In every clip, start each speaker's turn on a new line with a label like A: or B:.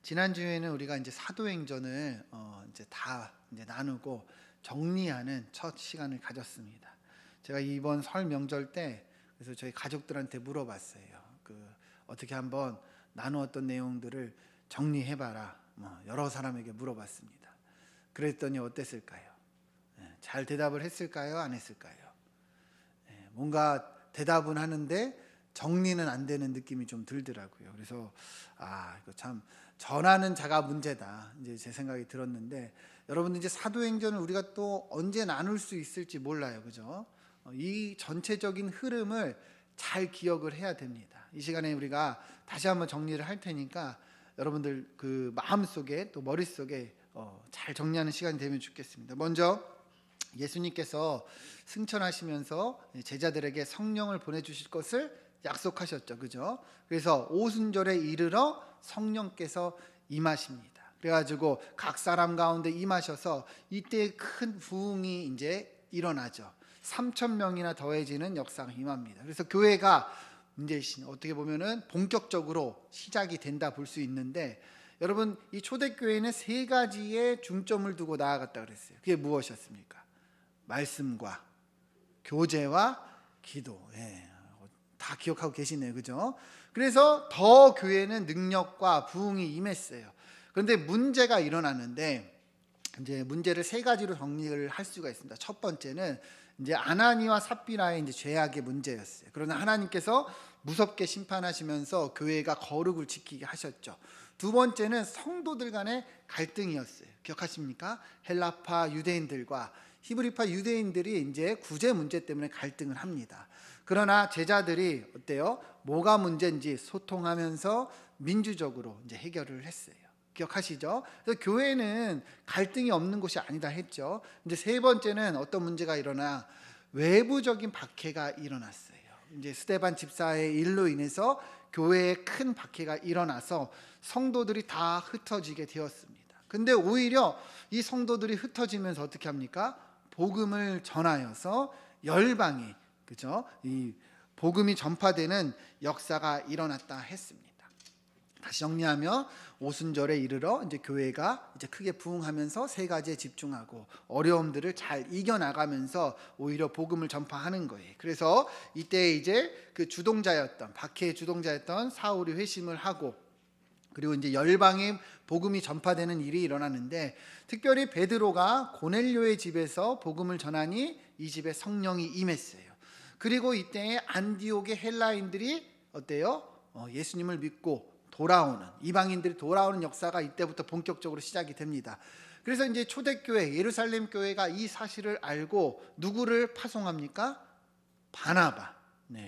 A: 지난주에는 우리가 이제 사도행전을 이제 다 이제 나누고 정리하는 첫 시간을 가졌습니다. 제가 이번 설 명절 때 그래서 저희 가족들한테 물어봤어요. 어떻게 한번 나누었던 내용들을 정리해봐라. 여러 사람에게 물어봤습니다. 그랬더니 어땠을까요? 잘 대답을 했을까요? 안 했을까요? 뭔가 대답은 하는데 정리는 안 되는 느낌이 좀 들더라고요. 그래서 이거 참 전하는 자가 문제다. 이제 제 생각이 들었는데 여러분들 이제 사도행전을 우리가 또 언제 나눌 수 있을지 몰라요. 그죠? 이 전체적인 흐름을 잘 기억을 해야 됩니다. 이 시간에 우리가 다시 한번 정리를 할 테니까 여러분들 그 마음속에 또 머릿속에 잘 정리하는 시간이 되면 좋겠습니다. 먼저 예수님께서 승천하시면서 제자들에게 성령을 보내주실 것을 약속하셨죠. 그죠? 그래서 오순절에 이르러 성령께서 임하십니다. 그래가지고 각 사람 가운데 임하셔서 이때 큰 부흥이 이제 일어나죠. 3,000명이나 더해지는 역사가 임합니다. 그래서 교회가 이제 어떻게 보면은 본격적으로 시작이 된다 볼 수 있는데, 여러분 이 초대교회는 세 가지의 중점을 두고 나아갔다 그랬어요. 그게 무엇이었습니까? 말씀과 교제와 기도. 다 기억하고 계시네요. 그죠? 그래서 더 교회는 능력과 부흥이 임했어요. 그런데 문제가 일어나는데, 이제 문제를 세 가지로 정리를 할 수가 있습니다. 첫 번째는 이제 아나니와 삽비라의 이제 죄악의 문제였어요. 그러나 하나님께서 무섭게 심판하시면서 교회가 거룩을 지키게 하셨죠. 두 번째는 성도들 간의 갈등이었어요. 기억하십니까? 헬라파 유대인들과 히브리파 유대인들이 이제 구제 문제 때문에 갈등을 합니다. 그러나 제자들이 어때요? 뭐가 문제인지 소통하면서 민주적으로 이제 해결을 했어요. 기억하시죠? 그래서 교회는 갈등이 없는 곳이 아니다 했죠. 이제 세 번째는 어떤 문제가 일어나 외부적인 박해가 일어났어요. 이제 스데반 집사의 일로 인해서 교회에 큰 박해가 일어나서 성도들이 다 흩어지게 되었습니다. 근데 오히려 이 성도들이 흩어지면서 어떻게 합니까? 복음을 전하여서 열방에, 그죠? 이 복음이 전파되는 역사가 일어났다 했습니다. 다시 정리하면 오순절에 이르러 이제 교회가 이제 크게 부흥하면서 세 가지에 집중하고 어려움들을 잘 이겨나가면서 오히려 복음을 전파하는 거예요. 그래서 이때 이제 그 주동자였던 박해의 주동자였던 사울이 회심을 하고, 그리고 이제 열방에 복음이 전파되는 일이 일어나는데, 특별히 베드로가 고넬료의 집에서 복음을 전하니 이 집에 성령이 임했어요. 그리고 이때 안디옥의 헬라인들이 어때요? 예수님을 믿고 돌아오는, 이방인들이 돌아오는 역사가 이때부터 본격적으로 시작이 됩니다. 그래서 이제 초대교회 예루살렘 교회가 이 사실을 알고 누구를 파송합니까? 바나바.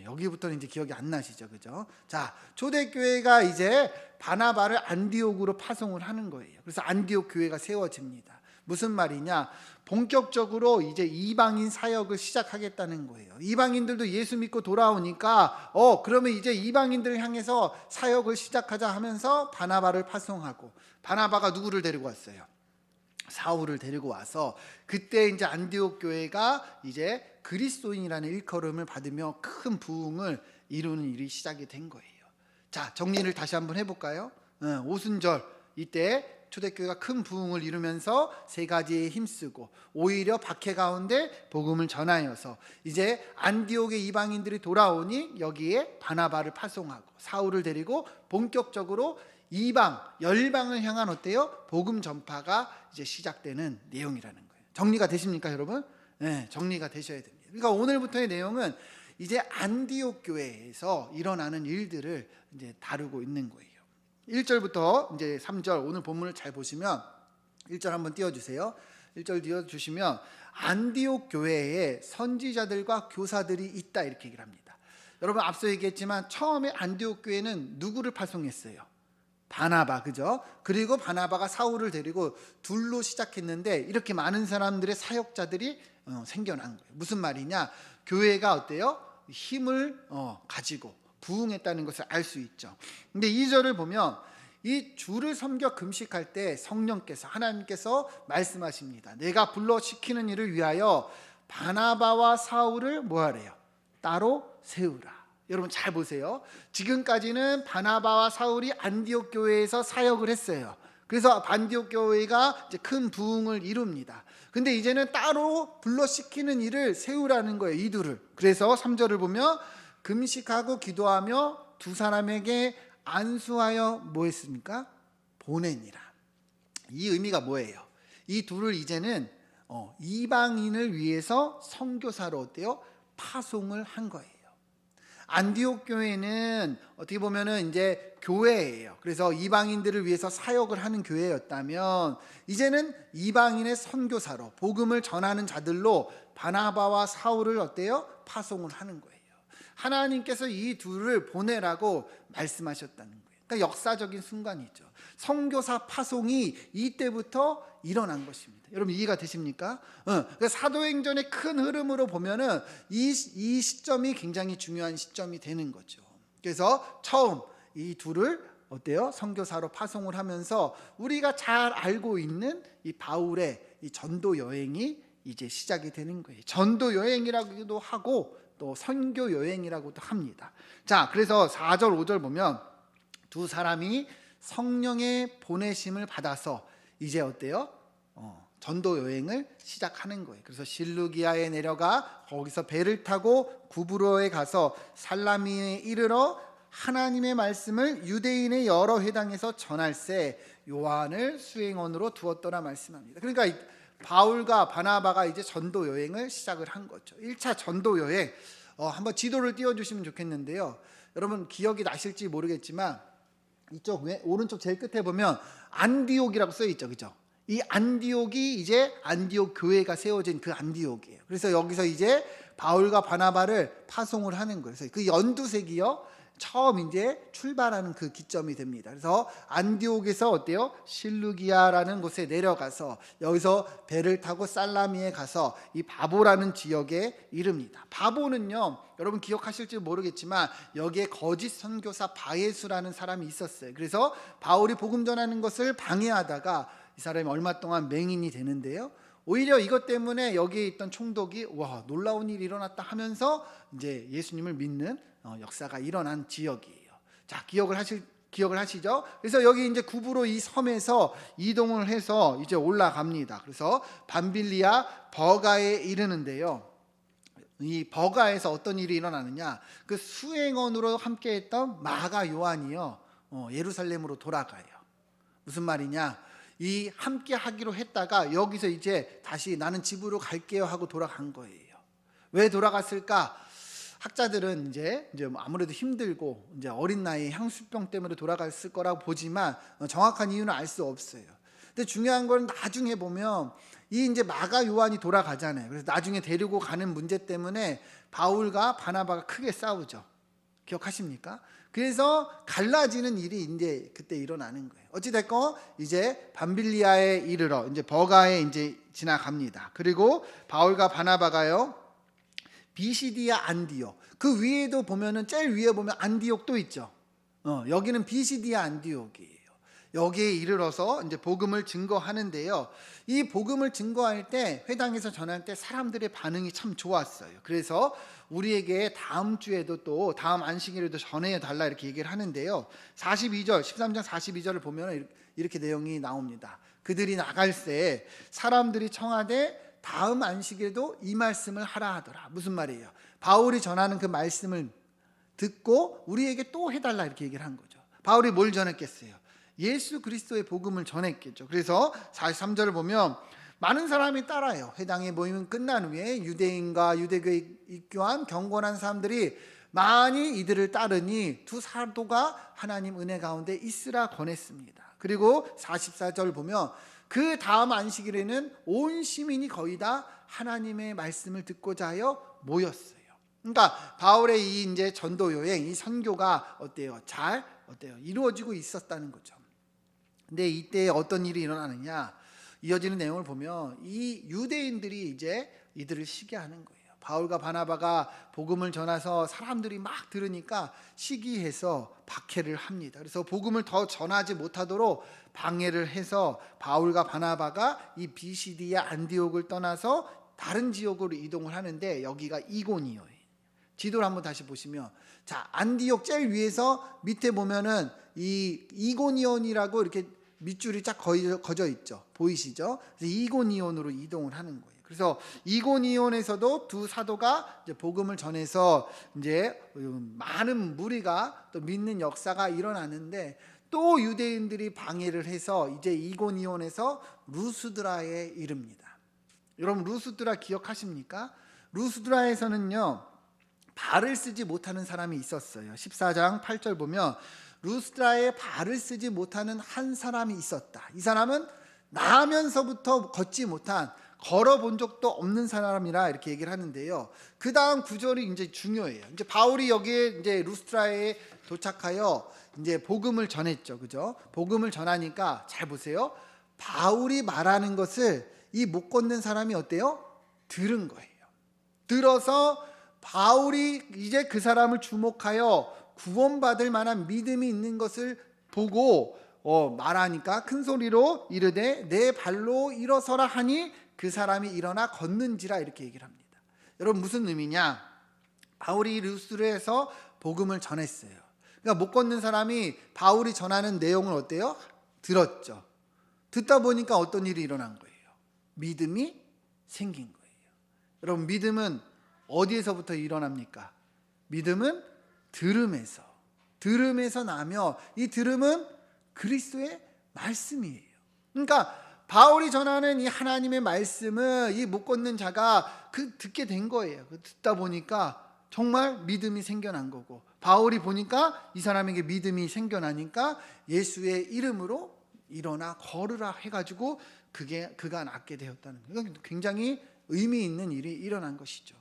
A: 여기부터는 이제 기억이 안 나시죠, 그죠? 자, 초대교회가 이제 바나바를 안디옥으로 파송을 하는 거예요. 그래서 안디옥 교회가 세워집니다. 무슨 말이냐? 본격적으로 이제 이방인 사역을 시작하겠다는 거예요. 이방인들도 예수 믿고 돌아오니까 그러면 이제 이방인들을 향해서 사역을 시작하자 하면서 바나바를 파송하고, 바나바가 누구를 데리고 왔어요? 사울을 데리고 와서 그때 이제 안디옥 교회가 이제 그리스도인이라는 일컬음을 받으며 큰 부흥을 이루는 일이 시작이 된 거예요. 자, 정리를 다시 한번 해볼까요? 오순절 이때 초대교회가 큰 부흥을 이루면서 세 가지에 힘쓰고 오히려 박해 가운데 복음을 전하여서 이제 안디옥의 이방인들이 돌아오니 여기에 바나바를 파송하고 사울을 데리고 본격적으로 이방, 열방을 향한 어때요? 복음 전파가 이제 시작되는 내용이라는 거예요. 정리가 되십니까, 여러분? 네, 정리가 되셔야 됩니다. 그러니까 오늘부터의 내용은 이제 안디옥 교회에서 일어나는 일들을 이제 다루고 있는 거예요. 1절부터 이제 3절 오늘 본문을 잘 보시면 1절 한번 띄워주세요. 1절 띄워주시면 안디옥 교회에 선지자들과 교사들이 있다 이렇게 얘기를 합니다. 여러분 앞서 얘기했지만 처음에 안디옥 교회는 누구를 파송했어요? 바나바, 그죠? 그리고 바나바가 사울을 데리고 둘로 시작했는데 이렇게 많은 사람들의 사역자들이 생겨난 거예요. 무슨 말이냐? 교회가 어때요? 힘을 가지고 부흥했다는 것을 알 수 있죠. 근데 2절을 보면 이 주를 섬겨 금식할 때 성령께서, 하나님께서 말씀하십니다. 내가 불러 시키는 일을 위하여 바나바와 사울을 뭐하래요? 따로 세우라. 여러분 잘 보세요. 지금까지는 바나바와 사울이 안디옥 교회에서 사역을 했어요. 그래서 안디옥 교회가 이제 큰 부흥을 이룹니다. 근데 이제는 따로 불러시키는 일을 세우라는 거예요, 이 둘을. 그래서 3절을 보면 금식하고 기도하며 두 사람에게 안수하여 뭐 했습니까? 보내니라. 이 의미가 뭐예요? 이 둘을 이제는 이방인을 위해서 선교사로 어때요? 파송을 한 거예요. 안디옥 교회는 어떻게 보면은 이제 교회예요. 그래서 이방인들을 위해서 사역을 하는 교회였다면 이제는 이방인의 선교사로 복음을 전하는 자들로 바나바와 사울을 어때요? 파송을 하는 거예요. 하나님께서 이 둘을 보내라고 말씀하셨다는 거예요. 그러니까 역사적인 순간이죠. 선교사 파송이 이때부터 일어난 것입니다. 여러분 이해가 되십니까? 그러니까 사도행전의 큰 흐름으로 보면은 이 시점이 굉장히 중요한 시점이 되는 거죠. 그래서 처음 이 둘을 어때요? 선교사로 파송을 하면서 우리가 잘 알고 있는 이 바울의 이 전도 여행이 이제 시작이 되는 거예요. 전도 여행이라고도 하고 또 선교 여행이라고도 합니다. 자, 그래서 4절 5절 보면 두 사람이 성령의 보내심을 받아서 이제 어때요? 전도 여행을 시작하는 거예요. 그래서 실루기아에 내려가 거기서 배를 타고 구브로에 가서 살라미에 이르러 하나님의 말씀을 유대인의 여러 회당에서 전할세 요한을 수행원으로 두었더라 말씀합니다. 그러니까 바울과 바나바가 이제 전도 여행을 시작을 한 거죠. 1차 전도 여행 한번 지도를 띄워주시면 좋겠는데요. 여러분 기억이 나실지 모르겠지만 이쪽 오른쪽 제일 끝에 보면 안디옥이라고 써 있죠, 그죠? 이 안디옥이 이제 안디옥 교회가 세워진 그 안디옥이에요. 그래서 여기서 이제 바울과 바나바를 파송을 하는 거예요. 그래서 그 연두색이요, 처음 이제 출발하는 그 기점이 됩니다. 그래서 안디옥에서 어때요? 실루기아라는 곳에 내려가서 여기서 배를 타고 살라미에 가서 이 바보라는 지역에 이릅니다. 바보는요, 여러분 기억하실지 모르겠지만 여기에 거짓 선교사 바예수라는 사람이 있었어요. 그래서 바울이 복음 전하는 것을 방해하다가 이 사람이 얼마 동안 맹인이 되는데요. 오히려 이것 때문에 여기에 있던 총독이 와, 놀라운 일이 일어났다 하면서 이제 예수님을 믿는 역사가 일어난 지역이에요. 자, 기억을 하시죠? 그래서 여기 이제 구브로 이 섬에서 이동을 해서 이제 올라갑니다. 그래서 밤빌리아 버가에 이르는데요. 이 버가에서 어떤 일이 일어나느냐? 그 수행원으로 함께했던 마가 요한이요, 예루살렘으로 돌아가요. 무슨 말이냐? 이 함께 하기로 했다가 여기서 이제 다시 나는 집으로 갈게요 하고 돌아간 거예요. 왜 돌아갔을까? 학자들은 이제 아무래도 힘들고 이제 어린 나이에 향수병 때문에 돌아갔을 거라고 보지만 정확한 이유는 알 수 없어요. 근데 중요한 건 나중에 보면 이 이제 마가 요한이 돌아가잖아요. 그래서 나중에 데리고 가는 문제 때문에 바울과 바나바가 크게 싸우죠. 기억하십니까? 그래서 갈라지는 일이 이제 그때 일어나는 거예요. 어찌 됐건 이제 밤빌리아에 이르러 이제 버가에 이제 지나갑니다. 그리고 바울과 바나바가요, 비시디아 안디옥, 그 위에도 보면은 제일 위에 보면 안디옥도 있죠. 여기는 비시디아 안디옥이에요. 여기에 이르러서 이제 복음을 증거하는데요. 이 복음을 증거할 때 회당에서 전할 때 사람들의 반응이 참 좋았어요. 그래서 우리에게 다음 주에도 또 다음 안식일에도 전해 달라 이렇게 얘기를 하는데요. 42절 13장 42절을 보면 이렇게 내용이 나옵니다. 그들이 나갈새 사람들이 청하되 다음 안식일에도 이 말씀을 하라 하더라. 무슨 말이에요? 바울이 전하는 그 말씀을 듣고 우리에게 또 해달라 이렇게 얘기를 한 거죠. 바울이 뭘 전했겠어요? 예수 그리스도의 복음을 전했겠죠. 그래서 43절을 보면 많은 사람이 따라요. 회당의 모임은 끝난 후에 유대인과 유대교에 입교한 경건한 사람들이 많이 이들을 따르니 두 사도가 하나님 은혜 가운데 있으라 권했습니다. 그리고 44절 보면 그 다음 안식일에는 온 시민이 거의 다 하나님의 말씀을 듣고자 하여 모였어요. 그러니까 바울의 이 이제 전도 여행, 이 선교가 잘 이루어지고 있었다는 거죠. 근데 이때 어떤 일이 일어나느냐? 이어지는 내용을 보면 이 유대인들이 이제 이들을 시기하는 거예요. 바울과 바나바가 복음을 전해서 사람들이 막 들으니까 시기해서 박해를 합니다. 그래서 복음을 더 전하지 못하도록 방해를 해서 바울과 바나바가 이 비시디아 안디옥을 떠나서 다른 지역으로 이동을 하는데 여기가 이고니오예요. 지도를 한번 다시 보시면, 자, 안디옥 제일 위에서 밑에 보면은 이 이고니온이라고 이렇게 밑줄이 쫙 거져 있죠. 보이시죠? 그래서 이고니온으로 이동을 하는 거예요. 그래서 이고니온에서도 두 사도가 이제 복음을 전해서 이제 많은 무리가 또 믿는 역사가 일어나는데, 또 유대인들이 방해를 해서 이제 이고니온에서 루스드라에 이릅니다. 여러분, 루스드라 기억하십니까? 루스드라에서는요, 발을 쓰지 못하는 사람이 있었어요. 14장 8절 보면 루스드라에 발을 쓰지 못하는 한 사람이 있었다. 이 사람은 나면서부터 걷지 못한, 걸어본 적도 없는 사람이라 이렇게 얘기를 하는데요. 그 다음 구절이 이제 중요해요. 이제 바울이 여기에 이제 루스드라에 도착하여 이제 복음을 전했죠. 그죠? 복음을 전하니까 잘 보세요. 바울이 말하는 것을 이 못 걷는 사람이 어때요? 들은 거예요. 들어서 바울이 이제 그 사람을 주목하여 구원받을 만한 믿음이 있는 것을 보고 말하니까 큰 소리로 이르되 내 발로 일어서라 하니 그 사람이 일어나 걷는지라, 이렇게 얘기를 합니다. 여러분, 무슨 의미냐? 바울이 루스드라에서 복음을 전했어요. 그러니까 못 걷는 사람이 바울이 전하는 내용을 어때요? 들었죠. 듣다 보니까 어떤 일이 일어난 거예요? 믿음이 생긴 거예요. 여러분, 믿음은 어디에서부터 일어납니까? 믿음은 들음에서 나며, 이 들음은 그리스도의 말씀이에요. 그러니까 바울이 전하는 이 하나님의 말씀을 이 못 걷는 자가 듣게 된 거예요. 듣다 보니까 정말 믿음이 생겨난 거고, 바울이 보니까 이 사람에게 믿음이 생겨나니까 예수의 이름으로 일어나 걸으라 해가지고 그가 낫게 되었다는 거예요. 굉장히 의미 있는 일이 일어난 것이죠.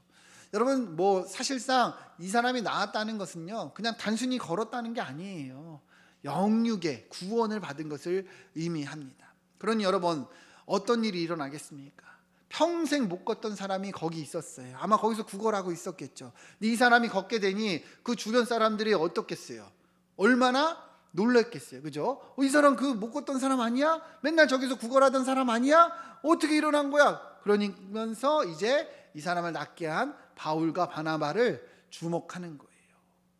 A: 여러분, 사실상 이 사람이 나았다는 것은요, 그냥 단순히 걸었다는 게 아니에요. 영육의 구원을 받은 것을 의미합니다. 그러니 여러분, 어떤 일이 일어나겠습니까? 평생 못 걷던 사람이 거기 있었어요. 아마 거기서 구걸하고 있었겠죠. 근데 이 사람이 걷게 되니 그 주변 사람들이 어떻겠어요? 얼마나 놀랐겠어요. 그죠? 이 사람 그 못 걷던 사람 아니야? 맨날 저기서 구걸하던 사람 아니야? 어떻게 일어난 거야? 그러면서 이제 이 사람을 낫게 한 바울과 바나바를 주목하는 거예요.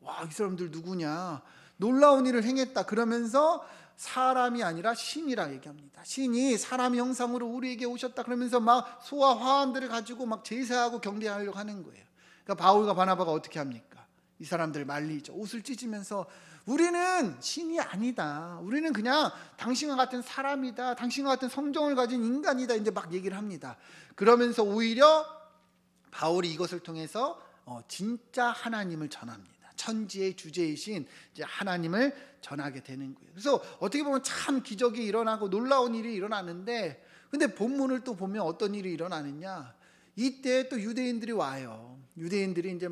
A: 와, 이 사람들 누구냐? 놀라운 일을 행했다. 그러면서 사람이 아니라 신이라 얘기합니다. 신이 사람 형상으로 우리에게 오셨다. 그러면서 막 소와 화환들을 가지고 막 제사하고 경배하려고 하는 거예요. 그러니까 바울과 바나바가 어떻게 합니까? 이 사람들 말리죠. 옷을 찢으면서 우리는 신이 아니다. 우리는 그냥 당신과 같은 사람이다. 당신과 같은 성정을 가진 인간이다. 이제 막 얘기를 합니다. 그러면서 오히려 바울이 이것을 통해서 진짜 하나님을 전합니다. 천지의 주제이신 이제 하나님을 전하게 되는 거예요. 그래서 어떻게 보면 참 기적이 일어나고 놀라운 일이 일어나는데, 근데 본문을 또 보면 어떤 일이 일어나느냐? 이때 또 유대인들이 와요. 유대인들이 이제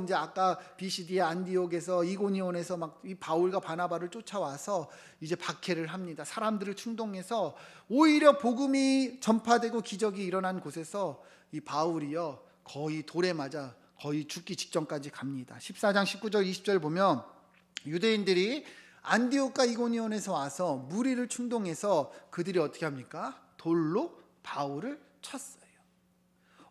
A: 이제 아까 비시디의 안디옥에서 이고니온에서 막 이 바울과 바나바를 쫓아와서 이제 박해를 합니다. 사람들을 충동해서 오히려 복음이 전파되고 기적이 일어난 곳에서 이 바울이요, 거의 돌에 맞아 거의 죽기 직전까지 갑니다. 14장 19절 20절 보면 유대인들이 안디옥과 이고니온에서 와서 무리를 충동해서 그들이 어떻게 합니까? 돌로 바울을 쳤어요.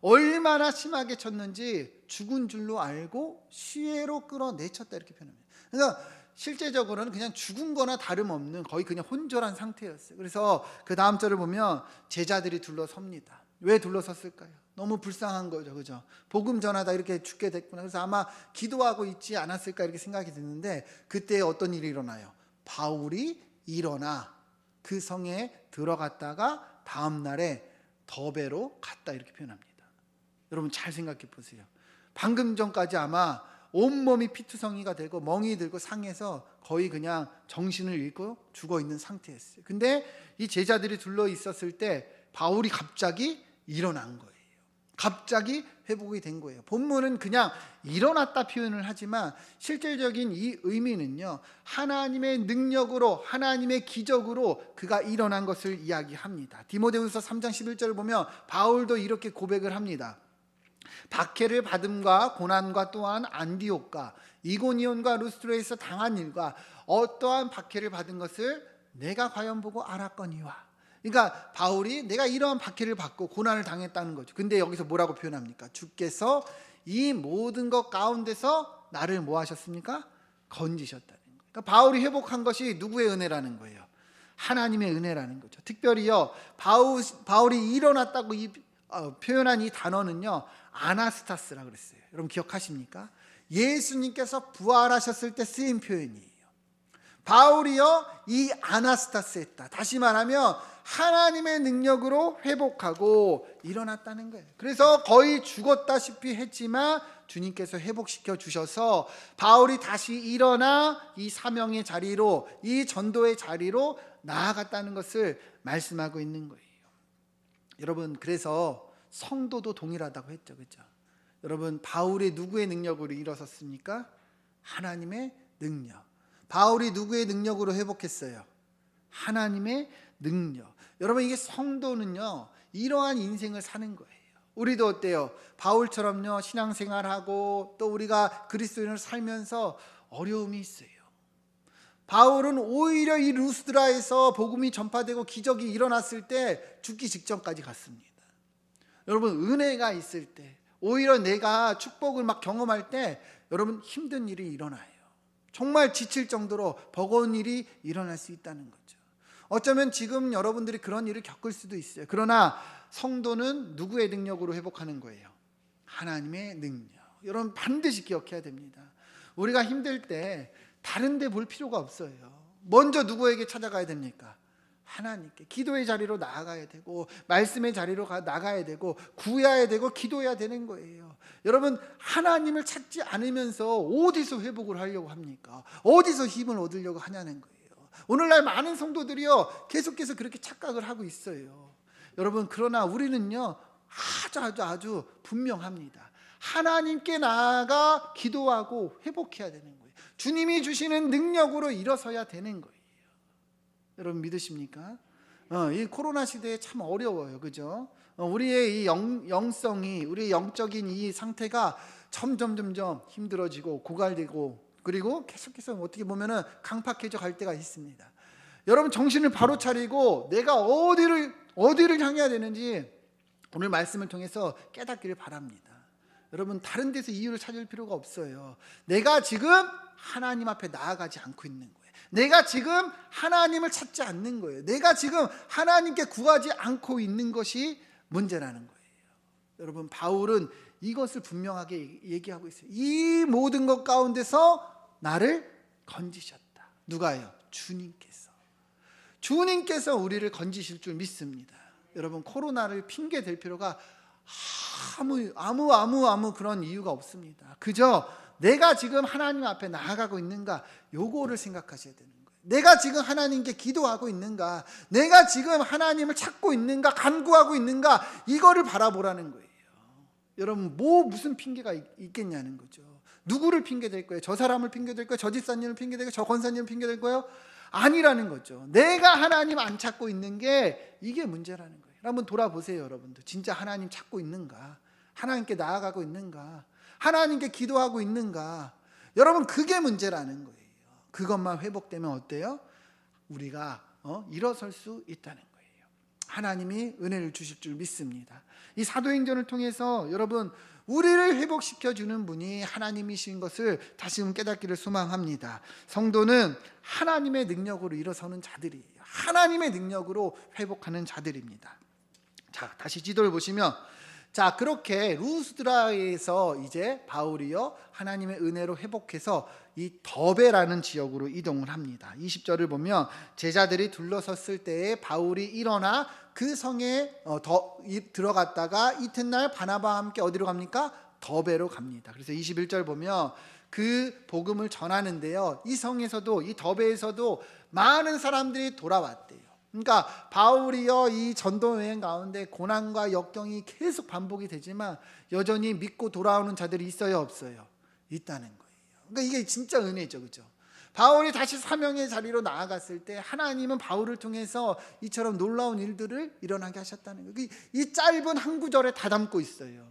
A: 얼마나 심하게 쳤는지 죽은 줄로 알고 시외로 끌어내쳤다, 이렇게 표현합니다. 그러니까 실제적으로는 그냥 죽은 거나 다름없는 거의 그냥 혼절한 상태였어요. 그래서 그 다음 절을 보면 제자들이 둘러섭니다. 왜 둘러섰을까요? 너무 불쌍한 거죠. 그죠? 복음 전하다 이렇게 죽게 됐구나. 그래서 아마 기도하고 있지 않았을까, 이렇게 생각이 드는데, 그때 어떤 일이 일어나요? 바울이 일어나 그 성에 들어갔다가 다음 날에 더베로 갔다, 이렇게 표현합니다. 여러분, 잘 생각해 보세요. 방금 전까지 아마 온몸이 피투성이가 되고 멍이 들고 상해서 거의 그냥 정신을 잃고 죽어 있는 상태였어요. 근데 이 제자들이 둘러 있었을 때 바울이 갑자기 일어난 거예요. 갑자기 회복이 된 거예요. 본문은 그냥 일어났다 표현을 하지만 실질적인 이 의미는요, 하나님의 능력으로, 하나님의 기적으로 그가 일어난 것을 이야기합니다. 디모데후서 3장 11절을 보면 바울도 이렇게 고백을 합니다. 박해를 받음과 고난과 또한 안디옥과 이고니온과 루스드라에서 당한 일과 어떠한 박해를 받은 것을 내가 과연 보고 알았거니와. 그러니까 바울이 내가 이러한 박해를 받고 고난을 당했다는 거죠. 근데 여기서 뭐라고 표현합니까? 주께서 이 모든 것 가운데서 나를 뭐 하셨습니까? 건지셨다는 거예요. 그러니까 바울이 회복한 것이 누구의 은혜라는 거예요? 하나님의 은혜라는 거죠. 특별히요, 바울이 일어났다고 표현한 이 단어는요, 아나스타스라고 그랬어요. 여러분 기억하십니까? 예수님께서 부활하셨을 때 쓰인 표현이에요. 바울이요, 이 아나스타스 했다. 다시 말하면 하나님의 능력으로 회복하고 일어났다는 거예요. 그래서 거의 죽었다시피 했지만 주님께서 회복시켜 주셔서 바울이 다시 일어나 이 사명의 자리로, 이 전도의 자리로 나아갔다는 것을 말씀하고 있는 거예요. 여러분, 그래서 성도도 동일하다고 했죠, 그렇죠? 여러분, 바울이 누구의 능력으로 일어섰습니까? 하나님의 능력. 바울이 누구의 능력으로 회복했어요? 하나님의 능력. 여러분, 이게 성도는요, 이러한 인생을 사는 거예요. 우리도 어때요? 바울처럼요, 신앙생활하고 또 우리가 그리스도인으로 살면서 어려움이 있어요. 바울은 오히려 이 루스드라에서 복음이 전파되고 기적이 일어났을 때 죽기 직전까지 갔습니다. 여러분, 은혜가 있을 때, 오히려 내가 축복을 막 경험할 때 여러분 힘든 일이 일어나요. 정말 지칠 정도로 버거운 일이 일어날 수 있다는 거죠. 어쩌면 지금 여러분들이 그런 일을 겪을 수도 있어요. 그러나 성도는 누구의 능력으로 회복하는 거예요? 하나님의 능력. 여러분 반드시 기억해야 됩니다. 우리가 힘들 때 다른 데 볼 필요가 없어요. 먼저 누구에게 찾아가야 됩니까? 하나님께. 기도의 자리로 나아가야 되고, 말씀의 자리로 나가야 되고, 구해야 되고, 기도해야 되는 거예요. 여러분, 하나님을 찾지 않으면서 어디서 회복을 하려고 합니까? 어디서 힘을 얻으려고 하냐는 거예요. 오늘날 많은 성도들이요, 계속해서 그렇게 착각을 하고 있어요. 여러분, 그러나 우리는요, 아주 분명합니다. 하나님께 나아가 기도하고 회복해야 되는 거예요. 주님이 주시는 능력으로 일어서야 되는 거예요. 여러분 믿으십니까? 이 코로나 시대에 참 어려워요, 그죠? 우리의 이 영성이, 우리의 영적인 이 상태가 점점 힘들어지고 고갈되고, 그리고 계속해서 어떻게 보면은 강팍해져 갈 때가 있습니다. 여러분 정신을 바로 차리고 내가 어디를 향해야 되는지 오늘 말씀을 통해서 깨닫기를 바랍니다. 여러분 다른 데서 이유를 찾을 필요가 없어요. 내가 지금 하나님 앞에 나아가지 않고 있는 거예요. 내가 지금 하나님을 찾지 않는 거예요. 내가 지금 하나님께 구하지 않고 있는 것이 문제라는 거예요. 여러분 바울은 이것을 분명하게 얘기하고 있어요. 이 모든 것 가운데서 나를 건지셨다. 누가요? 주님께서 우리를 건지실 줄 믿습니다. 여러분 코로나를 핑계 댈 필요가 아무 그런 이유가 없습니다. 그저 내가 지금 하나님 앞에 나아가고 있는가, 요거를 생각하셔야 되는 거예요. 내가 지금 하나님께 기도하고 있는가, 내가 지금 하나님을 찾고 있는가, 간구하고 있는가, 이거를 바라보라는 거예요. 여러분 무슨 핑계가 있겠냐는 거죠. 누구를 핑계댈 거예요? 저 사람을 핑계댈 거예요? 저 집사님을 핑계댈 거예요? 저 권사님을 핑계댈 거예요? 아니라는 거죠. 내가 하나님 안 찾고 있는 게 이게 문제라는 거예요. 한번 돌아보세요, 여러분들. 진짜 하나님 찾고 있는가? 하나님께 나아가고 있는가? 하나님께 기도하고 있는가? 여러분 그게 문제라는 거예요. 그것만 회복되면 어때요? 우리가 일어설 수 있다는 거예요. 하나님이 은혜를 주실 줄 믿습니다. 이 사도행전을 통해서 여러분 우리를 회복시켜 주는 분이 하나님이신 것을 다시금 깨닫기를 소망합니다. 성도는 하나님의 능력으로 일어서는 자들이에요. 하나님의 능력으로 회복하는 자들입니다. 자, 다시 지도를 보시면, 자, 그렇게 루스드라에서 이제 바울이요 하나님의 은혜로 회복해서 이 더베라는 지역으로 이동을 합니다. 20절을 보면 제자들이 둘러섰을 때에 바울이 일어나 그 성에 들어갔다가 이튿날 바나바와 함께 어디로 갑니까? 더베로 갑니다. 그래서 21절 보면 그 복음을 전하는데요, 이 성에서도, 이 더베에서도 많은 사람들이 돌아왔대요. 그러니까 바울이요 이 전도 여행 가운데 고난과 역경이 계속 반복이 되지만 여전히 믿고 돌아오는 자들이 있어요, 없어요? 있다는 거예요. 그러니까 이게 진짜 은혜죠, 그렇죠? 바울이 다시 사명의 자리로 나아갔을 때 하나님은 바울을 통해서 이처럼 놀라운 일들을 일어나게 하셨다는 거예요. 이 짧은 한 구절에 다 담고 있어요.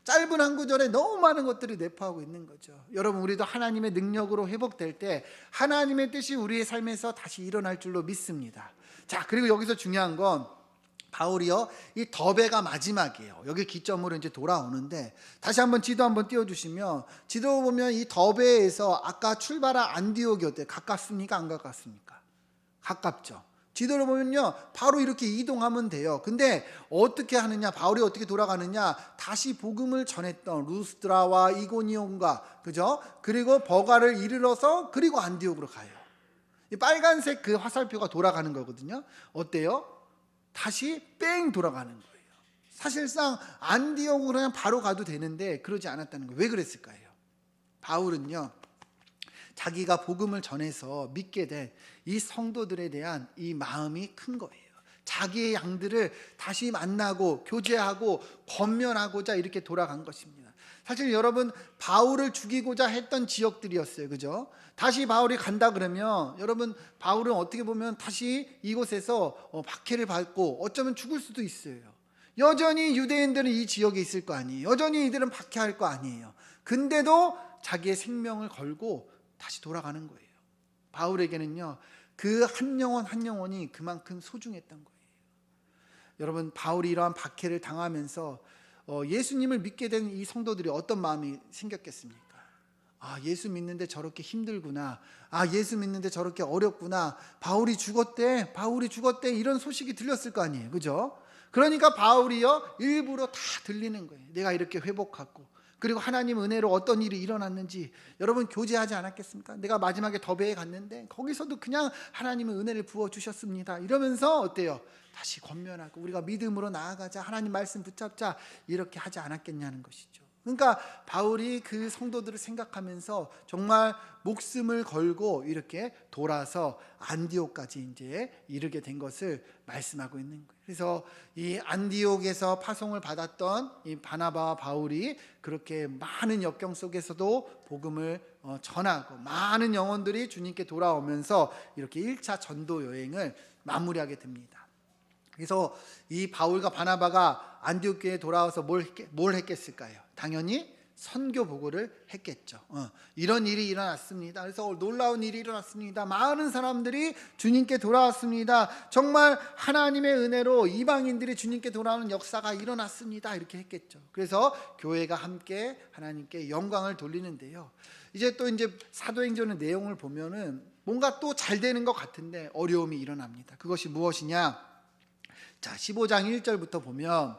A: 짧은 한 구절에 너무 많은 것들이 내포하고 있는 거죠. 여러분 우리도 하나님의 능력으로 회복될 때 하나님의 뜻이 우리의 삶에서 다시 일어날 줄로 믿습니다. 자, 그리고 여기서 중요한 건 바울이요, 이 더베가 마지막이에요. 여기 기점으로 이제 돌아오는데, 다시 한번 지도 한번 띄워주시면, 지도 보면 이 더베에서 아까 출발한 안디옥이 어때요? 가깝습니까? 안 가깝습니까? 가깝죠. 지도를 보면요, 바로 이렇게 이동하면 돼요. 근데 어떻게 하느냐, 바울이 어떻게 돌아가느냐, 다시 복음을 전했던 루스드라와 이고니온과, 그죠? 그리고 버가를 이르러서 그리고 안디옥으로 가요. 이 빨간색 그 화살표가 돌아가는 거거든요. 어때요? 다시 뺑 돌아가는 거예요. 사실상 안디옥으로 그냥 바로 가도 되는데 그러지 않았다는 거예요. 왜 그랬을까요? 바울은요, 자기가 복음을 전해서 믿게 된 이 성도들에 대한 이 마음이 큰 거예요. 자기의 양들을 다시 만나고 교제하고 권면하고자 이렇게 돌아간 것입니다. 사실 여러분, 바울을 죽이고자 했던 지역들이었어요. 그죠? 다시 바울이 간다 그러면 여러분, 바울은 어떻게 보면 다시 이곳에서 박해를 받고 어쩌면 죽을 수도 있어요. 여전히 유대인들은 이 지역에 있을 거 아니에요. 여전히 이들은 박해할 거 아니에요. 근데도 자기의 생명을 걸고 다시 돌아가는 거예요. 바울에게는요, 그 한 영혼 한 영혼이 그만큼 소중했던 거예요. 여러분, 바울이 이러한 박해를 당하면서 예수님을 믿게 된 이 성도들이 어떤 마음이 생겼겠습니까? 아, 예수 믿는데 저렇게 힘들구나. 아, 예수 믿는데 저렇게 어렵구나. 바울이 죽었대. 이런 소식이 들렸을 거 아니에요. 그죠? 그러니까 바울이요, 일부러 다 들리는 거예요. 내가 이렇게 회복하고, 그리고 하나님 은혜로 어떤 일이 일어났는지 여러분 교제하지 않았겠습니까? 내가 마지막에 더베에 갔는데 거기서도 그냥 하나님의 은혜를 부어주셨습니다. 이러면서 어때요? 다시 권면하고 우리가 믿음으로 나아가자, 하나님 말씀 붙잡자, 이렇게 하지 않았겠냐는 것이죠. 그러니까 바울이 그 성도들을 생각하면서 정말 목숨을 걸고 이렇게 돌아서 안디옥까지 이제 이르게 된 것을 말씀하고 있는 거예요. 그래서 이 안디옥에서 파송을 받았던 이 바나바와 바울이 그렇게 많은 역경 속에서도 복음을 전하고 많은 영혼들이 주님께 돌아오면서 이렇게 1차 전도 여행을 마무리하게 됩니다. 그래서 이 바울과 바나바가 안디옥 교회에 돌아와서 뭘 했겠을까요? 당연히 선교 보고를 했겠죠. 이런 일이 일어났습니다. 그래서 놀라운 일이 일어났습니다. 많은 사람들이 주님께 돌아왔습니다. 정말 하나님의 은혜로 이방인들이 주님께 돌아오는 역사가 일어났습니다. 이렇게 했겠죠. 그래서 교회가 함께 하나님께 영광을 돌리는데요. 이제 사도행전의 내용을 보면은 뭔가 또 잘 되는 것 같은데 어려움이 일어납니다. 그것이 무엇이냐? 자, 15장 1절부터 보면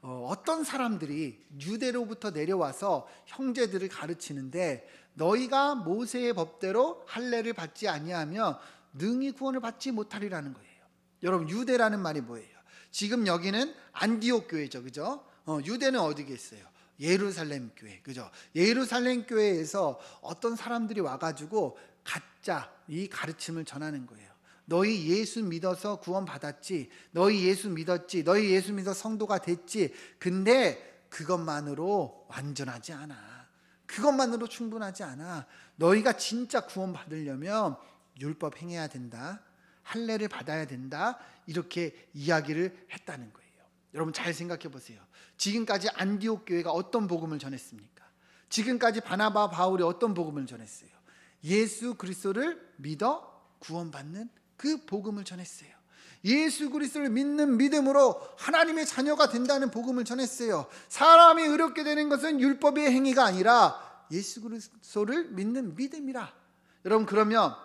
A: 어떤 사람들이 유대로부터 내려와서 형제들을 가르치는데 너희가 모세의 법대로 할례를 받지 아니하면 능히 구원을 받지 못하리라는 거예요. 여러분, 유대라는 말이 뭐예요? 지금 여기는 안디옥 교회죠. 그죠? 유대는 어디에 있어요? 예루살렘 교회. 그죠? 예루살렘 교회에서 어떤 사람들이 와가지고 가짜 이 가르침을 전하는 거예요. 너희 예수 믿어서 구원 받았지, 너희 예수 믿었지, 너희 예수 믿어 성도가 됐지. 근데 그것만으로 완전하지 않아. 그것만으로 충분하지 않아. 너희가 진짜 구원 받으려면 율법 행해야 된다, 할례를 받아야 된다, 이렇게 이야기를 했다는 거예요. 여러분, 잘 생각해 보세요. 지금까지 안디옥 교회가 어떤 복음을 전했습니까? 지금까지 바나바 바울이 어떤 복음을 전했어요? 예수 그리스도를 믿어 구원받는 그 복음을 전했어요. 예수 그리스도를 믿는 믿음으로 하나님의 자녀가 된다는 복음을 전했어요. 사람이 의롭게 되는 것은 율법의 행위가 아니라 예수 그리스도를 믿는 믿음이라. 여러분, 그러면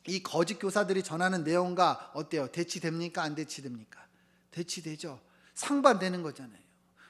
A: 이 거짓 교사들이 전하는 내용과 어때요? 대치됩니까? 안 대치됩니까? 대치되죠. 상반되는 거잖아요.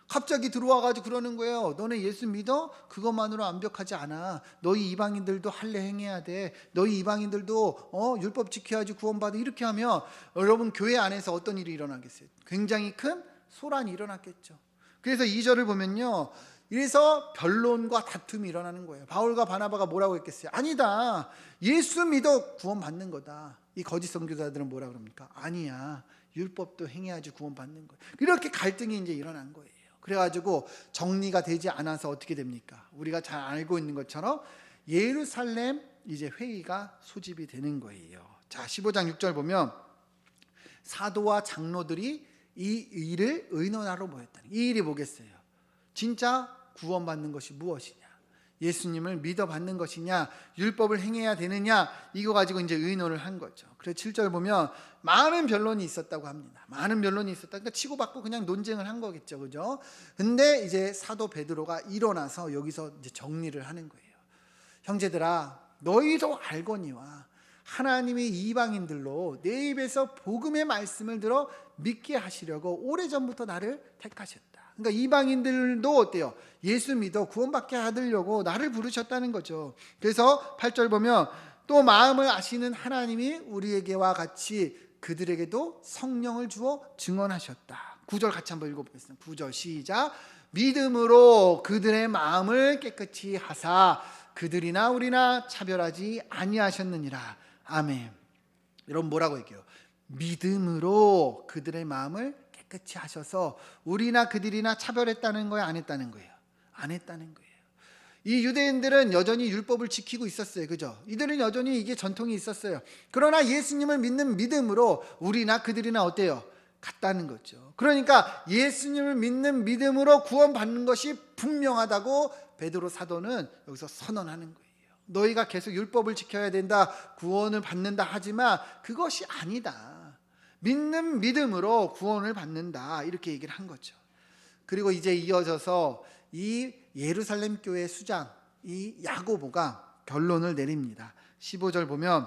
A: 갑자기 들어와가지고 그러는 거예요. 너네 예수 믿어? 그것만으로 완벽하지 않아. 너희 이방인들도 할례 행해야 돼. 너희 이방인들도 율법 지켜야지 구원받아. 이렇게 하면 여러분, 교회 안에서 어떤 일이 일어나겠어요? 굉장히 큰 소란이 일어났겠죠. 그래서 2절을 보면요, 이래서 변론과 다툼이 일어나는 거예요. 바울과 바나바가 뭐라고 했겠어요? 아니다, 예수 믿어 구원받는 거다. 이 거짓 선교사들은 뭐라 그럽니까? 아니야, 율법도 행해야지 구원받는 거예요. 이렇게 갈등이 이제 일어난 거예요. 그래가지고 정리가 되지 않아서 어떻게 됩니까? 우리가 잘 알고 있는 것처럼 예루살렘 이제 회의가 소집이 되는 거예요. 자, 15장 6절 보면 사도와 장로들이 이 일을 의논하러 모였다. 이 일이 뭐겠어요? 진짜 구원받는 것이 무엇이냐? 예수님을 믿어 받는 것이냐, 율법을 행해야 되느냐, 이거 가지고 이제 의논을 한 거죠. 그래서 7절 보면 많은 변론이 있었다고 합니다. 많은 변론이 있었다. 그러니까 치고받고 그냥 논쟁을 한 거겠죠. 그죠? 근데 이제 사도 베드로가 일어나서 여기서 이제 정리를 하는 거예요. 형제들아, 너희도 알거니와 하나님이 이방인들로 내 입에서 복음의 말씀을 들어 믿게 하시려고 오래전부터 나를 택하셨다. 그러니까 이방인들도 어때요? 예수 믿어 구원받게 하려고 나를 부르셨다는 거죠. 그래서 8절 보면 또 마음을 아시는 하나님이 우리에게와 같이 그들에게도 성령을 주어 증언하셨다. 9절 같이 한번 읽어보겠습니다. 9절 시작. 믿음으로 그들의 마음을 깨끗이 하사 그들이나 우리나 차별하지 아니하셨느니라. 아멘. 여러분 뭐라고 얘기해요? 믿음으로 그들의 마음을 깨끗이 하셔서 우리나 그들이나 차별했다는 거예요? 안 했다는 거예요? 안 했다는 거예요. 이 유대인들은 여전히 율법을 지키고 있었어요. 그죠? 이들은 여전히 이게 전통이 있었어요. 그러나 예수님을 믿는 믿음으로 우리나 그들이나 어때요? 같다는 거죠. 그러니까 예수님을 믿는 믿음으로 구원받는 것이 분명하다고 베드로 사도는 여기서 선언하는 거예요. 너희가 계속 율법을 지켜야 된다, 구원을 받는다 하지만 그것이 아니다. 믿는 믿음으로 구원을 받는다, 이렇게 얘기를 한 거죠. 그리고 이제 이어져서 이 예루살렘 교회 수장 이 야고보가 결론을 내립니다. 15절 보면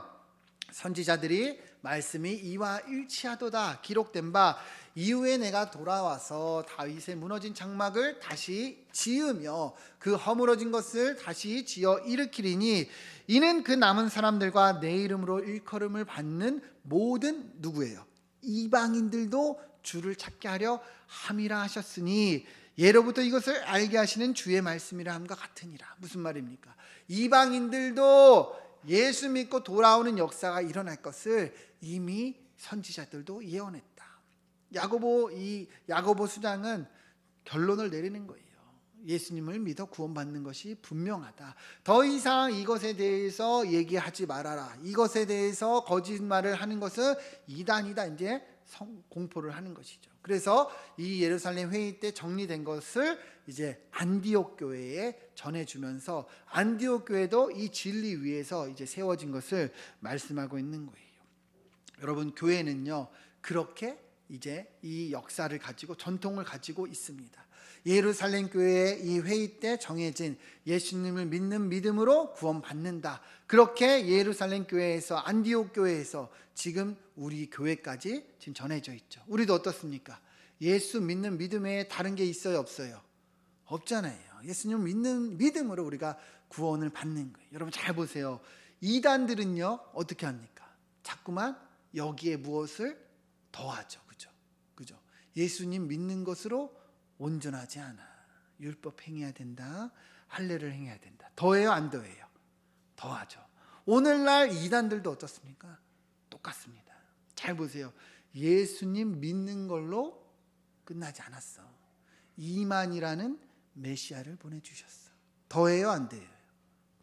A: 선지자들이 말씀이 이와 일치하도다 기록된 바 이후에 내가 돌아와서 다윗의 무너진 장막을 다시 지으며 그 허물어진 것을 다시 지어 일으키리니 이는 그 남은 사람들과 내 이름으로 일컬음을 받는 모든 누구예요? 이방인들도 주를 찾게 하려 함이라 하셨으니 예로부터 이것을 알게 하시는 주의 말씀이라 함과 같으니라. 무슨 말입니까? 이방인들도 예수 믿고 돌아오는 역사가 일어날 것을 이미 선지자들도 예언했다. 야고보 수장은 결론을 내리는 거예요. 예수님을 믿어 구원받는 것이 분명하다. 더 이상 이것에 대해서 얘기하지 말아라. 이것에 대해서 거짓말을 하는 것은 이단이다. 이제 공포를 하는 것이죠. 그래서 이 예루살렘 회의 때 정리된 것을 이제 안디옥 교회에 전해주면서 안디옥 교회도 이 진리 위에서 이제 세워진 것을 말씀하고 있는 거예요. 여러분, 교회는요 그렇게 이제 이 역사를 가지고 전통을 가지고 있습니다. 예루살렘 교회의 이 회의 때 정해진 예수님을 믿는 믿음으로 구원받는다. 그렇게 예루살렘 교회에서 안디옥 교회에서 지금 우리 교회까지 지금 전해져 있죠. 우리도 어떻습니까? 예수 믿는 믿음 외에 다른 게 있어요, 없어요? 없잖아요. 예수님을 믿는 믿음으로 우리가 구원을 받는 거예요. 여러분 잘 보세요. 이단들은요 어떻게 합니까? 자꾸만 여기에 무엇을 더하죠. 그죠? 예수님 믿는 것으로 온전하지 않아. 율법 행해야 된다. 할례를 행해야 된다. 더해요, 안 더해요? 더하죠. 오늘날 이단들도 어떻습니까? 똑같습니다. 잘 보세요. 예수님 믿는 걸로 끝나지 않았어. 이만이라는 메시아를 보내주셨어. 더해요, 안 더해요?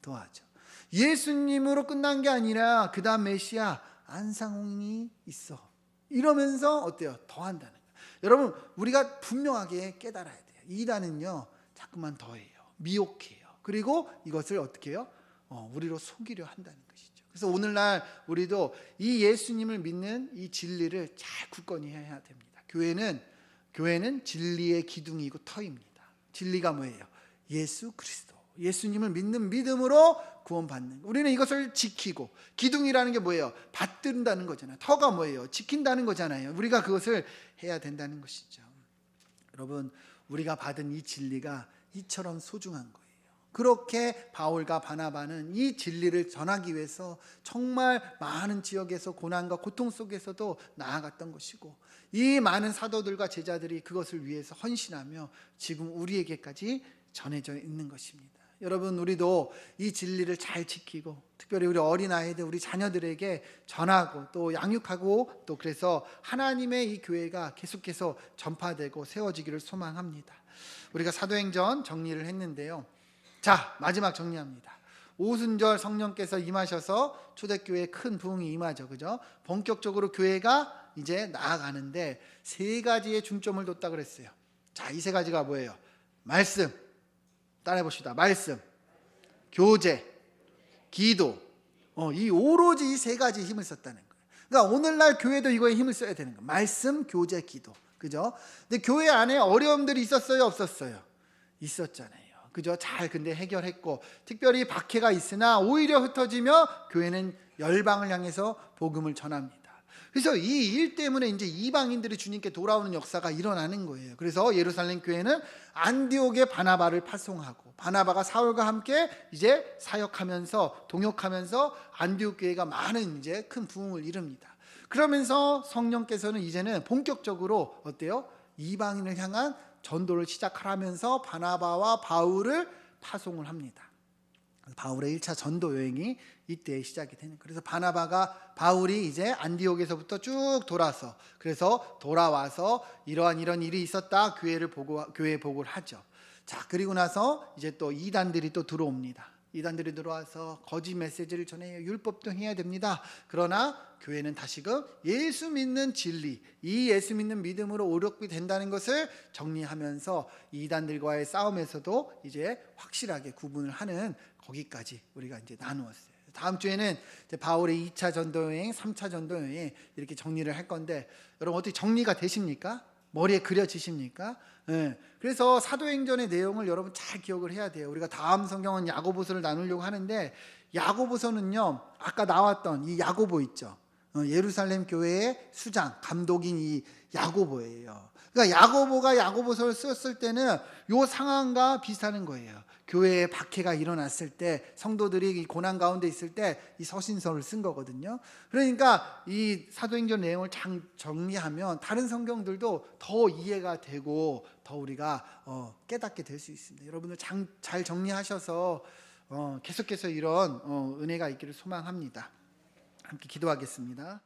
A: 더하죠. 예수님으로 끝난 게 아니라 그 다음 메시아 안상홍이 있어. 이러면서 어때요? 더한다는 거예요. 여러분 우리가 분명하게 깨달아야 돼요. 이단은요 자꾸만 더해요. 미혹해요. 그리고 이것을 어떻게 해요? 우리로 속이려 한다는 것이죠. 그래서 오늘날 우리도 이 예수님을 믿는 이 진리를 잘 굳건히 해야 됩니다. 교회는 진리의 기둥이고 터입니다. 진리가 뭐예요? 예수 그리스도. 예수님을 믿는 믿음으로 구원받는. 우리는 이것을 지키고, 기둥이라는 게 뭐예요? 받든다는 거잖아요. 터가 뭐예요? 지킨다는 거잖아요. 우리가 그것을 해야 된다는 것이죠. 여러분, 우리가 받은 이 진리가 이처럼 소중한 거예요. 그렇게 바울과 바나바는 이 진리를 전하기 위해서 정말 많은 지역에서 고난과 고통 속에서도 나아갔던 것이고, 이 많은 사도들과 제자들이 그것을 위해서 헌신하며 지금 우리에게까지 전해져 있는 것입니다. 여러분, 우리도 이 진리를 잘 지키고 특별히 우리 어린아이들, 우리 자녀들에게 전하고 또 양육하고 또 그래서 하나님의 이 교회가 계속해서 전파되고 세워지기를 소망합니다. 우리가 사도행전 정리를 했는데요. 자, 마지막 정리합니다. 오순절 성령께서 임하셔서 초대교회에 큰 부흥이 임하죠. 그죠? 본격적으로 교회가 이제 나아가는데 세 가지의 중점을 뒀다 그랬어요. 자, 이 세 가지가 뭐예요? 말씀. 따라해 봅시다. 말씀, 교제, 기도. 이 오로지 이 세 가지 힘을 썼다는 거예요. 그러니까 오늘날 교회도 이거에 힘을 써야 되는 거예요. 말씀, 교제, 기도. 그죠? 근데 교회 안에 어려움들이 있었어요, 없었어요? 있었잖아요. 그죠? 잘 근데 해결했고, 특별히 박해가 있으나 오히려 흩어지며 교회는 열방을 향해서 복음을 전합니다. 그래서 이 일 때문에 이제 이방인들이 주님께 돌아오는 역사가 일어나는 거예요. 그래서 예루살렘 교회는 안디옥에 바나바를 파송하고, 바나바가 사울과 함께 이제 사역하면서 동역하면서 안디옥 교회가 많은 이제 큰 부흥을 이룹니다. 그러면서 성령께서는 이제는 본격적으로 어때요? 이방인을 향한 전도를 시작하면서 바나바와 바울을 파송을 합니다. 바울의 1차 전도 여행이 이때 시작이 되는 거예요. 그래서 바울이 이제 안디옥에서부터 쭉 돌아서, 그래서 돌아와서 이러한 이런 일이 있었다 교회에 보고를 하죠. 자, 그리고 나서 이제 또 이단들이 또 들어옵니다. 이단들이 들어와서 거짓 메시지를 전해요. 율법도 해야 됩니다. 그러나 교회는 다시금 예수 믿는 진리, 이 예수 믿는 믿음으로 오력이 된다는 것을 정리하면서 이단들과의 싸움에서도 이제 확실하게 구분을 하는 거기까지 우리가 이제 나누었어요. 다음 주에는 이제 바울의 2차 전도여행, 3차 전도여행 이렇게 정리를 할 건데, 여러분 어떻게 정리가 되십니까? 머리에 그려지십니까? 네. 그래서 사도행전의 내용을 여러분 잘 기억을 해야 돼요. 우리가 다음 성경은 야고보서를 나누려고 하는데, 야고보서는요, 아까 나왔던 이 야고보 있죠. 예루살렘 교회의 수장, 감독인 이 야고보예요. 그러니까 야고보가 야고보서를 썼을 때는 이 상황과 비슷한 거예요. 교회에 박해가 일어났을 때, 성도들이 고난 가운데 있을 때 이 서신서를 쓴 거거든요. 그러니까 이 사도행전 내용을 정리하면 다른 성경들도 더 이해가 되고 더 우리가 깨닫게 될 수 있습니다. 여러분들 잘 정리하셔서 계속해서 이런 은혜가 있기를 소망합니다. 함께 기도하겠습니다.